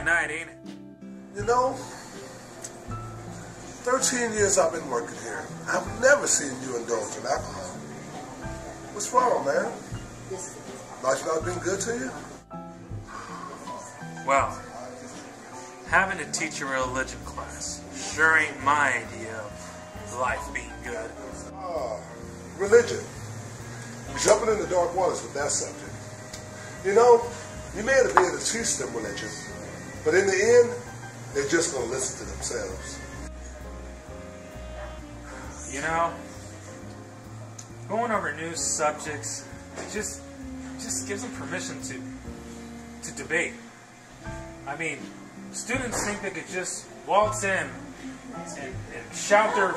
Friday night, ain't it? You know, 13 years I've been working here. I've never seen you indulge in alcohol. What's wrong, man? Life not been good to you? Well, having to teach a religion class sure ain't my idea of life being good. Religion. Jumping into dark waters with that subject. You know, you may have been able to teach them religion, but in the end, they're just going to listen to themselves. You know, going over new subjects just gives them permission to debate. I mean, students think they could just waltz in and shout their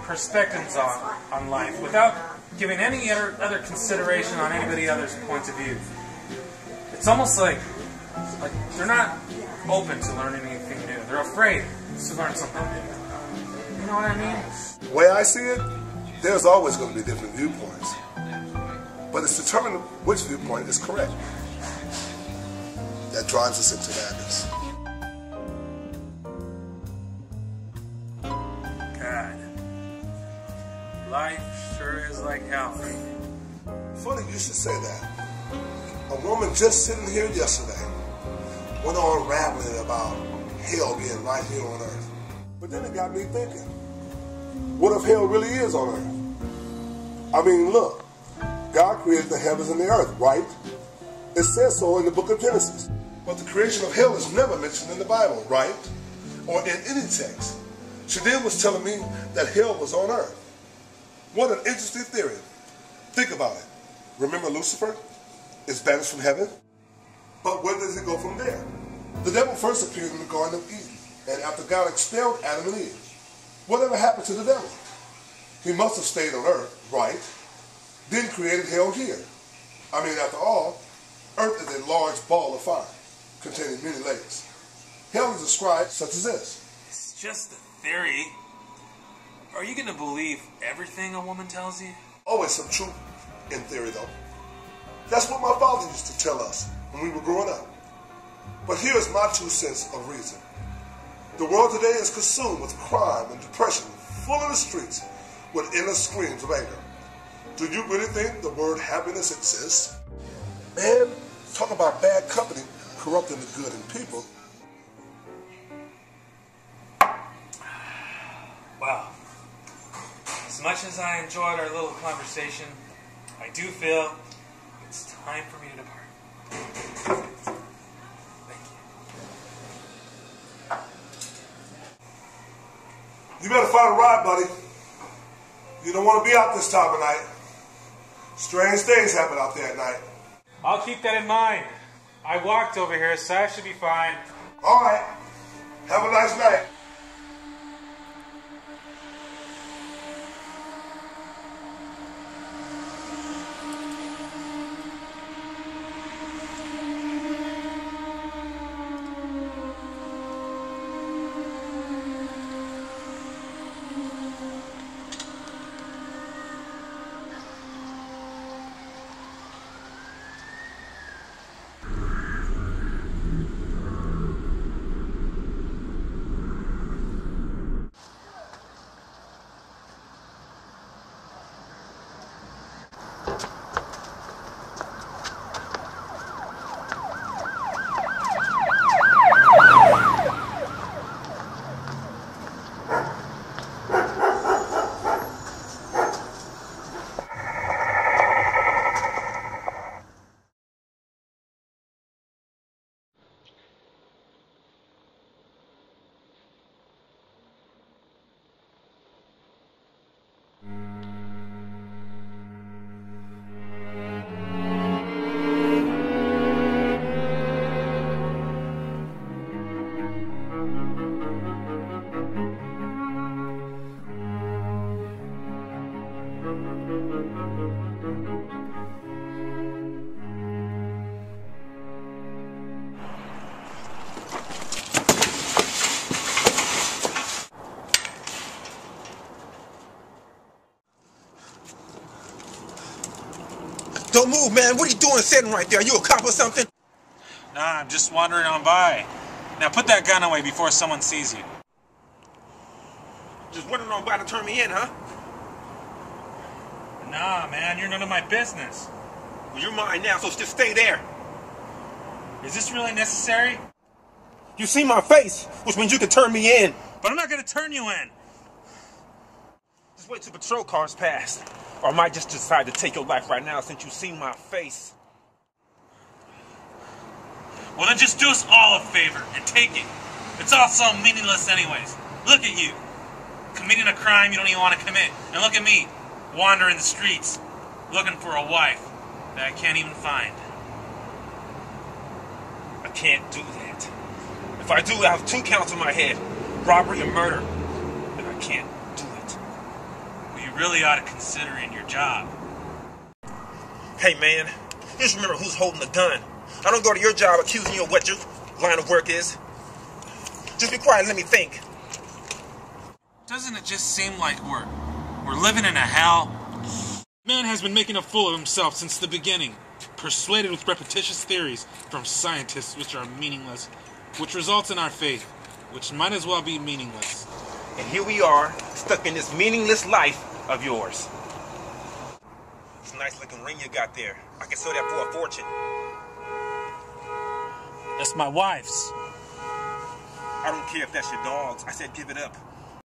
perspectives on life without giving any other consideration on anybody else's point of view. It's almost like they're not open to learning anything new. They're afraid to learn something new. You know what I mean? The way I see it, there's always going to be different viewpoints. But it's determined which viewpoint is correct. That drives us into madness. God. Life sure is like hell. Funny you should say that. A woman just sitting here yesterday went on rambling about hell being right here on earth. But then it got me thinking, what if hell really is on earth? I mean, look, God created the heavens and the earth, right? It says so in the book of Genesis. But the creation of hell is never mentioned in the Bible, right? Or in any text. Shadil was telling me that hell was on earth. What an interesting theory. Think about it. Remember Lucifer is banished from heaven? But where does he go from there? The devil first appeared in the Garden of Eden, and after God expelled Adam and Eve, whatever happened to the devil? He must have stayed on earth, right? Then created hell here. I mean, after all, earth is a large ball of fire, containing many layers. Hell is described such as this. It's just a theory. Are you going to believe everything a woman tells you? Always some truth in theory, though. That's what my father used to tell us when we were growing up. But here's my 2 cents of reason. The world today is consumed with crime and depression, full of the streets with endless screams of anger. Do you really think the word happiness exists? Man, talk about bad company corrupting the good in people. Well, as much as I enjoyed our little conversation, I do feel it's time for me to depart. Thank you. You better find a ride, buddy. You don't want to be out this time of night. Strange things happen out there at night. I'll keep that in mind. I walked over here, so I should be fine. All right. Have a nice night. Don't move, man. What are you doing sitting right there? Are you a cop or something? Nah, I'm just wandering on by. Now put that gun away before someone sees you. Just wondering on about to turn me in, huh? Nah, man, you're none of my business. Well, you're mine now, so just stay there. Is this really necessary? You see my face, which means you can turn me in. But I'm not gonna turn you in. Just wait till patrol cars pass. Or I might just decide to take your life right now since you see my face. Well, then just do us all a favor and take it. It's all so meaningless anyways. Look at you. Committing a crime you don't even want to commit. And look at me, wandering the streets, looking for a wife that I can't even find. I can't do that. If I do, I have 2 counts on my head. Robbery and murder. And I can't do it. Well, you really ought to consider in your job. Hey, man. Just remember who's holding the gun. I don't go to your job accusing you of what your line of work is. Just be quiet and let me think. Doesn't it just seem like we're living in a hell? Man has been making a fool of himself since the beginning, persuaded with repetitious theories from scientists which are meaningless, which results in our faith, which might as well be meaningless. And here we are, stuck in this meaningless life of yours. It's a nice looking ring you got there. I can sell that for a fortune. That's my wife's. I don't care if that's your dog's. I said give it up.